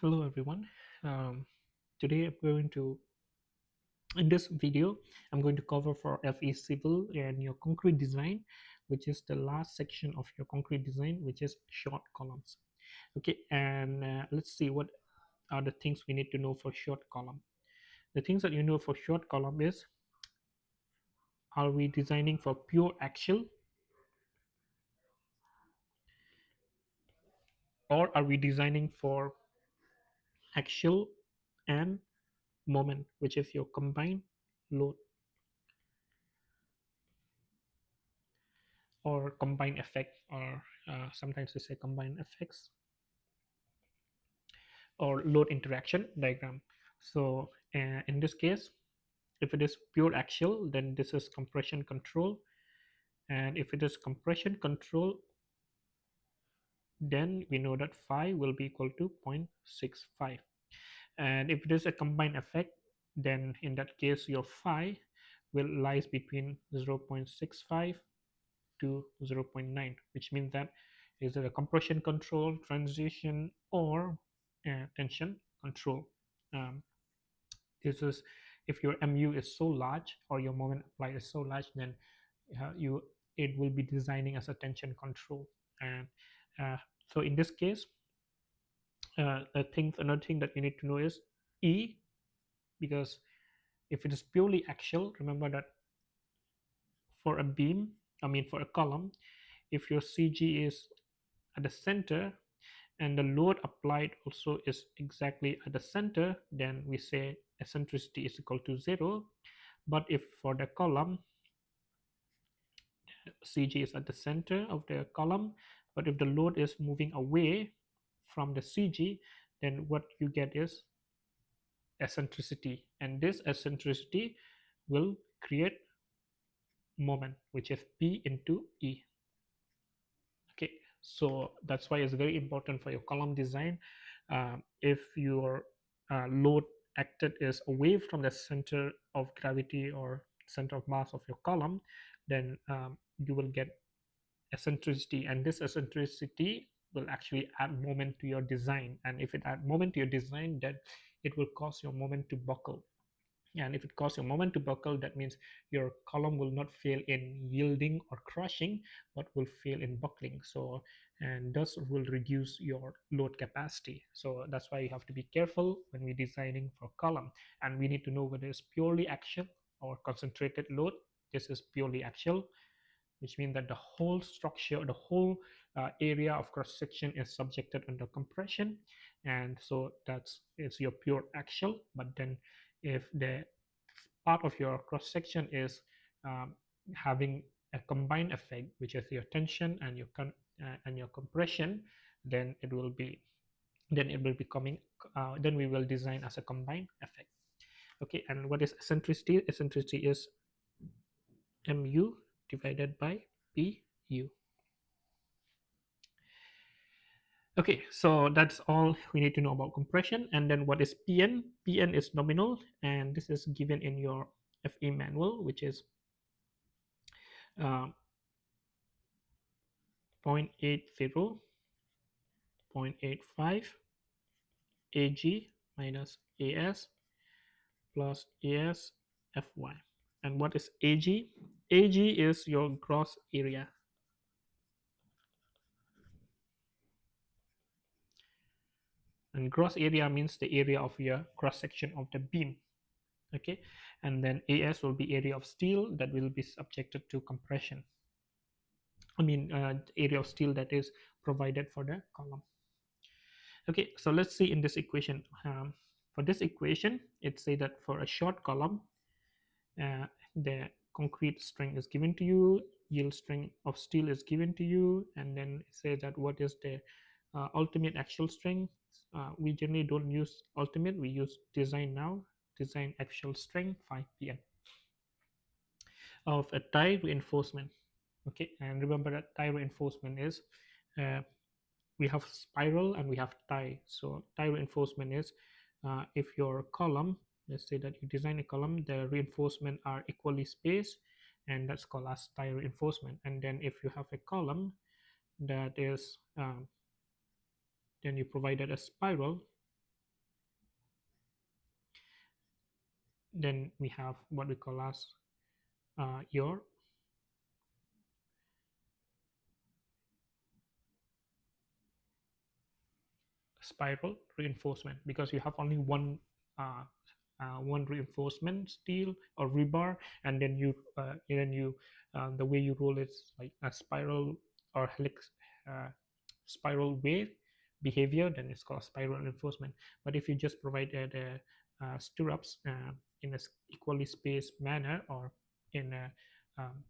Hello everyone. Today in this video, I'm going to cover for FE Civil and your concrete design, which is the last section of your concrete design, which is short columns. Okay, and let's see what are the things we need to know for short column. The things that you know for short column is, are we designing for pure axial, or are we designing for axial and moment, which is your combined load or combined effect, or sometimes we say combined effects or load interaction diagram. So in this case, if it is pure axial, then this is compression control, and if it is compression control, then we know that phi will be equal to 0.65. And if it is a combined effect, then in that case your phi will lies between 0.65 to 0.9, which means that is it a compression control, transition, or tension control. Um, this is if your mu is so large or your moment applied is so large, then you it will be designing as a tension control. And uh, so in this case, another thing that you need to know is E, because if it is purely axial, remember that for a beam, I mean for a column, if your CG is at the center and the load applied also is exactly at the center, then we say eccentricity is equal to 0. But if for the column, CG is at the center of the column, but if the load is moving away from the CG, then what you get is eccentricity, and this eccentricity will create moment, which is P into E. Okay, so that's why it's very important for your column design. If your load acted is away from the center of gravity or center of mass of your column, then you will get eccentricity, and this eccentricity will actually add moment to your design. And if it add moment to your design, then it will cause your moment to buckle. And if it causes your moment to buckle, that means your column will not fail in yielding or crushing, but will fail in buckling. So, and thus will reduce your load capacity. So that's why you have to be careful when we're designing for column. And we need to know whether it's purely axial or concentrated load. This is purely axial, which means that the whole structure, the whole area of cross section is subjected under compression, and so that's it's your pure axial. But then, if the part of your cross section is having a combined effect, which is your tension and your compression, then it will be coming. Then we will design as a combined effect. Okay, and what is eccentricity? Eccentricity is mu divided by pu. Okay, so that's all we need to know about compression. And then what is PN? PN is nominal, and this is given in your FE manual, which is uh, 0.80, 0.85 AG minus AS plus AS FY. And what is AG? AG is your gross area. And gross area means the area of your cross section of the beam. Okay, and then AS will be area of steel that will be subjected to compression. I mean, area of steel that is provided for the column. Okay, so let's see in this equation. For this equation, it say that for a short column, the concrete strength is given to you, yield strength of steel is given to you, and then it says that what is the ultimate axial strength. We generally don't use ultimate, we use design now. Design axial strength 5 pn of a tie reinforcement. Okay, and remember that tie reinforcement is uh, we have spiral and we have tie. So tie reinforcement is if your column, let's say that you design a column, the reinforcement are equally spaced, and that's called as tie reinforcement. And then if you have a column that is then you provided a spiral, then we have what we call as your spiral reinforcement, because you have only uh, one reinforcement steel or rebar, and then you the way you roll it like a spiral or helix spiral wave behavior, then it's called spiral reinforcement. But if you just provided stirrups in a equally spaced manner, or in a um,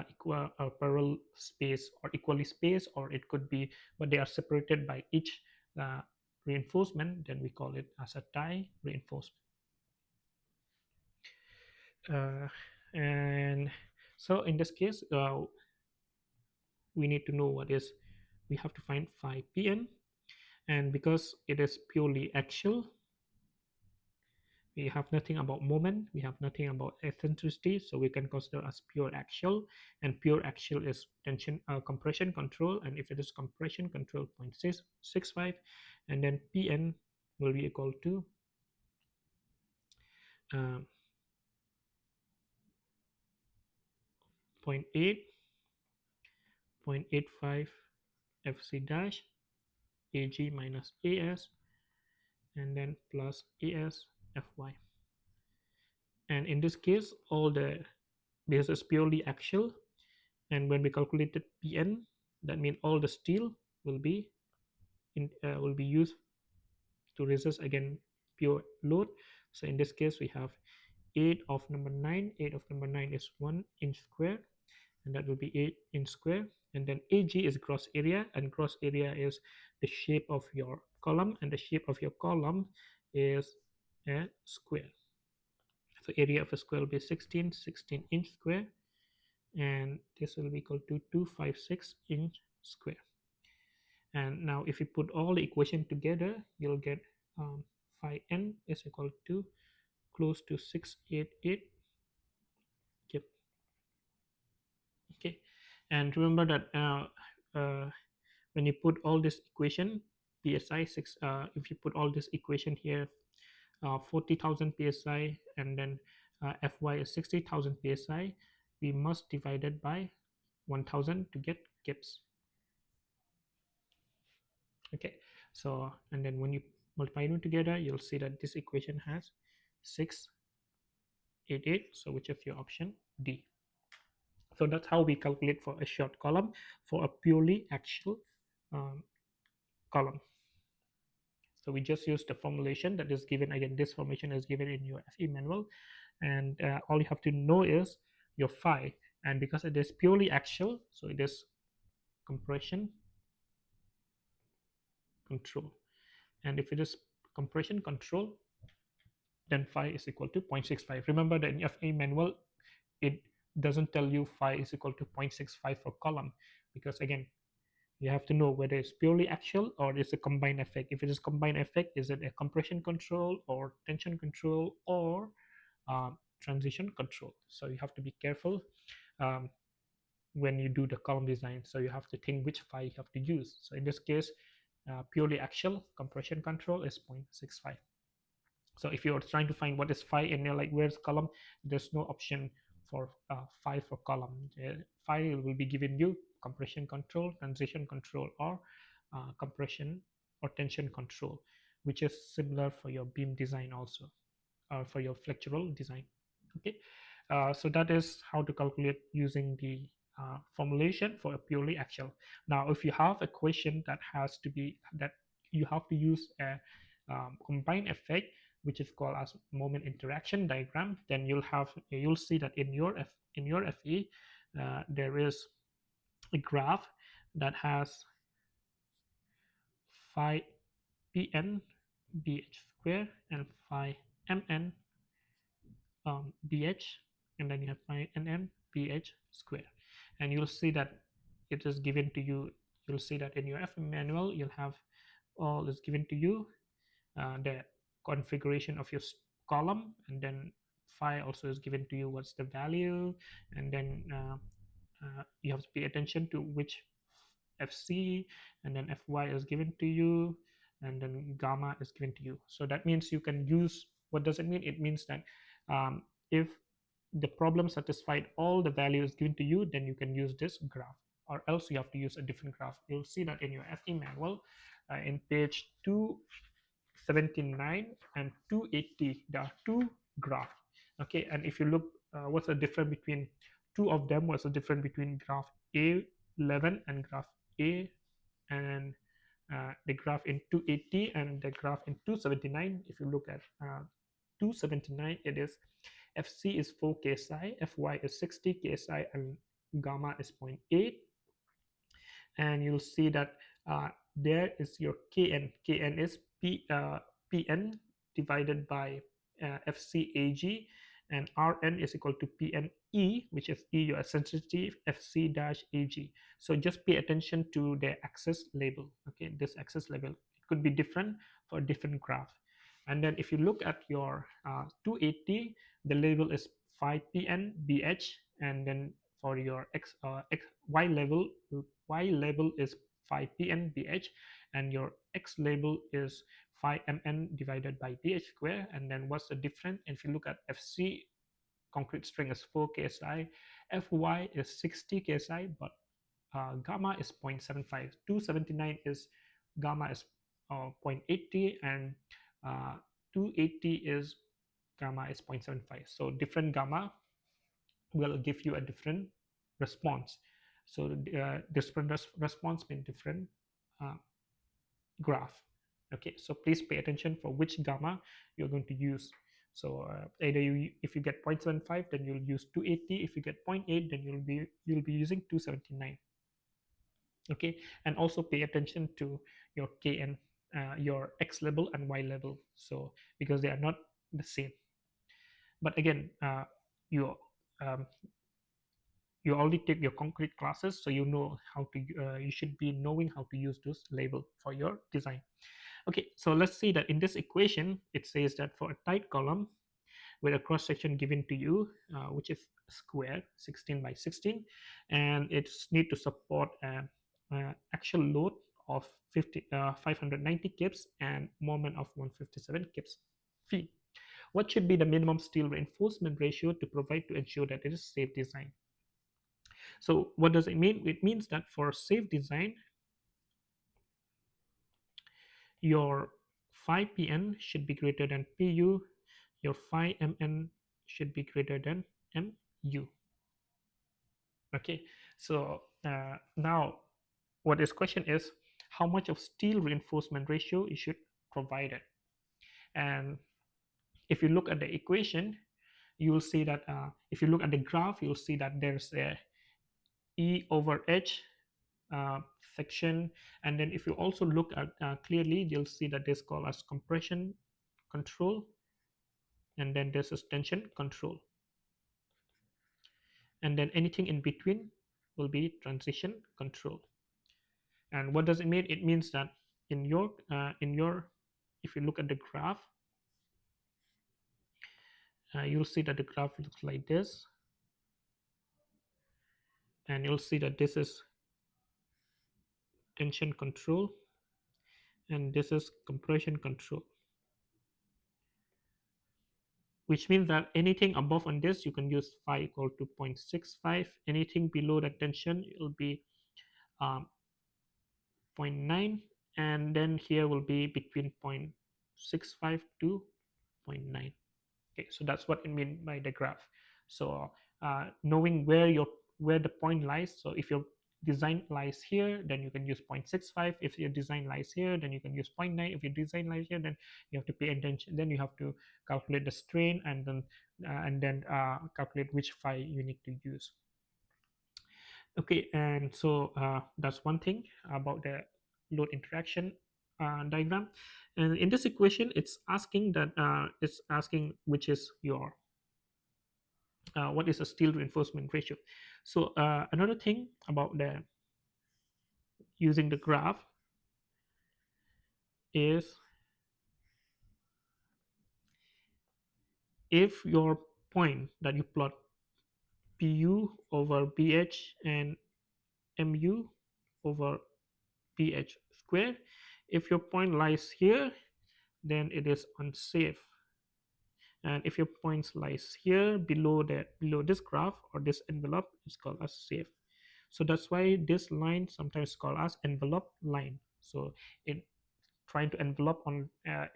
equal parallel space or equally spaced, or it could be, but they are separated by each uh, reinforcement, then we call it as a tie reinforcement. uh, and so in this case, we need to know what is, we have to find phi pn, and because it is purely axial, we have nothing about moment, we have nothing about eccentricity, so we can consider as pure axial. And pure axial is tension compression control, and if it is compression control 0.665, and then pn will be equal to uh, 0.8 0.85 fc dash ag minus as, and then plus as fy. And in this case, all the, because it's purely axial, and when we calculated pn, that means all the steel will be will be used to resist again pure load. So in this case, we have 8 of number 9. 8 of number 9 is 1 inch square, and that will be 8 inch square. And then ag is gross area, and gross area is the shape of your column, and the shape of your column is a square. So area of a square will be 16 inch square, and this will be equal to 256 inch square. And now if you put all the equation together, you'll get phi n is equal to close to 688. Yep. Okay. And remember that when you put all this equation, psi 6, if you put all this equation here, 40,000 psi, and then fy is 60,000 psi, we must divide it by 1000 to get Gibbs. Okay, so and then when you multiply them together, you'll see that this equation has 688. So which of your option? D. So that's how we calculate for a short column for a purely axial um, column. So we just use the formulation that is given. Again, this formulation is given in your FE manual, and all you have to know is your phi. And because it is purely axial, so it is compression control. And if it is compression control, then phi is equal to 0.65. Remember that in FA manual, it doesn't tell you phi is equal to 0.65 for column, because again, you have to know whether it's purely axial or it's a combined effect. If it is combined effect, is it a compression control or tension control or transition control? So you have to be careful um, when you do the column design. So you have to think which phi you have to use. So in this case, purely axial compression control is 0.65. So if you're trying to find what is phi and you're like, where's column, there's no option for phi for column. Phi will be given you compression control, transition control, or compression or tension control, which is similar for your beam design also, or for your flexural design. Okay, so that is how to calculate using the formulation for a purely axial. Now if you have a question that has to be, that you have to use a combined effect, which is called as moment interaction diagram, then you'll see that in your FE there is a graph that has phi pn bh square and phi mn bh, and then you have phi nm bh square, and you'll see that it is given to you. You'll see that in your FE manual, you'll have all is given to you, the configuration of your column, and then phi also is given to you, what's the value, and then you have to pay attention to which fc, and then fy is given to you, and then gamma is given to you. So that means you can use What does it mean? It means that if the problem satisfied all the values given to you, then you can use this graph, or else you have to use a different graph. You'll see that in your FE manual, in page 279 and 280, there are two graphs. Okay, and if you look, what's the difference between two of them? What's the difference between graph A11 and graph A, and the graph in 280 and the graph in 279? If you look at 279, it is FC is 4 ksi, FY is 60 ksi, and gamma is zero point 0.8. And you'll see that there is your Kn. Kn is Pn divided by FCAG, and Rn is equal to Pne, which is E, your sensitivity, Fc dash Ag. So just pay attention to the axis label. Okay, this axis label, it could be different for different graph. And then if you look at your 280, the label is 5pn bh, and then for your y label is 5pn bh, and your x label is 5mn divided by bh square. And then what's the difference? If you look at fc, concrete string is 4 ksi, fy is 60 ksi, but gamma is 0.75. 279 is gamma is 0.80, and 280 is gamma is 0.75. So different gamma will give you a different response. So different response means different uh, graph. Okay, so please pay attention for which gamma you're going to use. So either if you get 0.75, then you'll use 280. If you get 0.8, then you'll be using 279. Okay, and also pay attention to your Kn, your X level and Y level. So because they are not the same. But again, you um, you already take your concrete classes, so you know how to you should be knowing how to use this label for your design. Okay, so let's see that in this equation it says that for a tight column with a cross section given to you, which is square 16 by 16, and it's need to support a actual load of 590 kips and moment of 157 kips feet. What should be the minimum steel reinforcement ratio to provide to ensure that it is safe design? So what does it mean? It means that for safe design, your 5pn should be greater than pu, your 5mn should be greater than mu. Okay, so now what this question is, how much of steel reinforcement ratio you should provide it. And if you look at the equation, you will see that if you look at the graph, you'll see that there's a E over H uh, section. And then if you also look at clearly, you'll see that this called as compression control, and then this is tension control, and then anything in between will be transition control. And what does it mean? It means that in your if you look at the graph, you'll see that the graph looks like this, and you'll see that this is tension control and this is compression control, which means that anything above on this you can use phi equal to 0.65. Anything below that tension will be 0.9, and then here will be between 0.65 to 0.9. Okay, so that's what I mean by the graph. So knowing where the point lies, so if your design lies here, then you can use 0.65. If your design lies here, then you can use 0.9. If your design lies here, then you have to pay attention. Then you have to calculate the strain, and then calculate which phi you need to use. Okay, and so that's one thing about the load interaction diagram. And in this equation, it's asking which is your what is a steel reinforcement ratio. So another thing about the using the graph is, if your point that you plot pu over bh and mu over bh square, if your point lies here, then it is unsafe. And if your points lies here below this graph or this envelope, it's called as safe. So that's why this line sometimes called as envelope line. So it trying to envelope on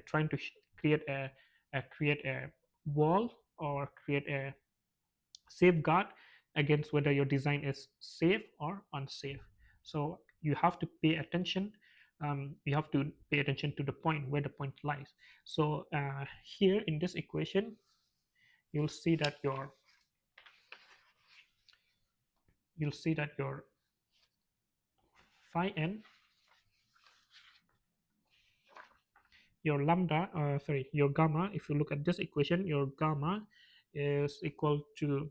trying to create create a wall or create a safeguard against whether your design is safe or unsafe. So you have to pay attention. You have to pay attention to the point where the point lies. So here in this equation, you'll see that your phi n, your lambda, sorry, your gamma. If you look at this equation, your gamma is equal to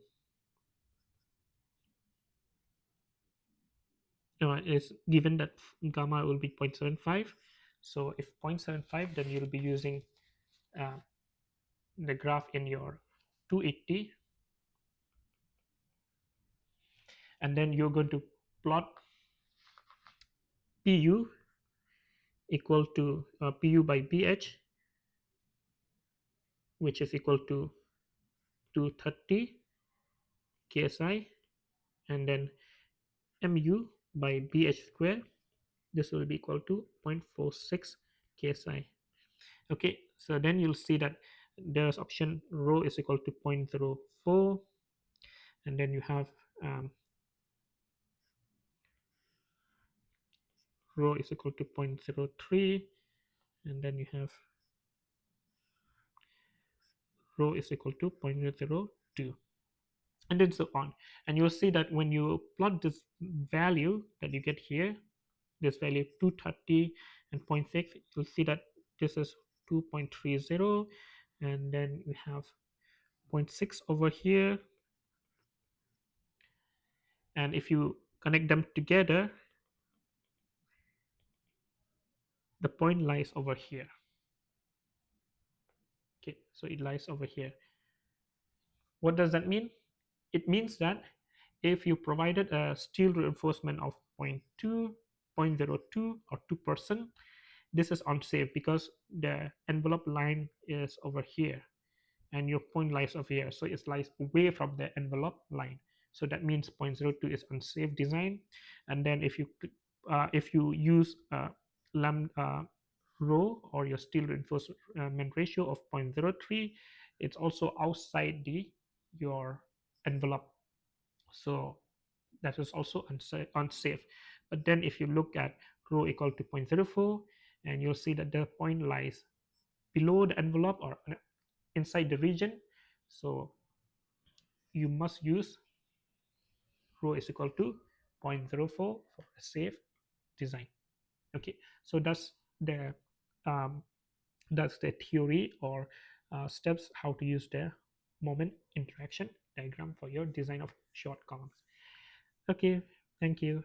is given that gamma will be 0.75. So if 0.75, then you'll be using uh, the graph in your 280, and then you're going to plot pu equal to pu by bh, which is equal to 230 ksi, and then mu by bh square, this will be equal to 0.46 ksi. Okay, so then you'll see that there's option rho is equal to 0.04, and then you have um, rho is equal to 0.03, and then you have rho is equal to 0.02, and then so on. And you'll see that when you plot this value that you get here, this value 230 and zero point 0.6, you'll see that this is 2.30, and then we have zero point 0.6 over here, and if you connect them together, the point lies over here. Okay, so it lies over here. What does that mean? It means that if you provided a steel reinforcement of 0.2, 0.02, or 2%, this is unsafe because the envelope line is over here and your point lies over here. So it lies away from the envelope line. So that means 0.02 is unsafe design. And then if you use rho or your steel reinforcement ratio of 0.03, it's also outside the your envelope. So that is also unsafe. But then if you look at rho equal to 0.04, and you'll see that the point lies below the envelope or inside the region. So you must use rho is equal to 0.04 for a safe design. Okay, so the um, that's the theory or steps how to use the moment interaction diagram for your design of short columns. Okay, thank you.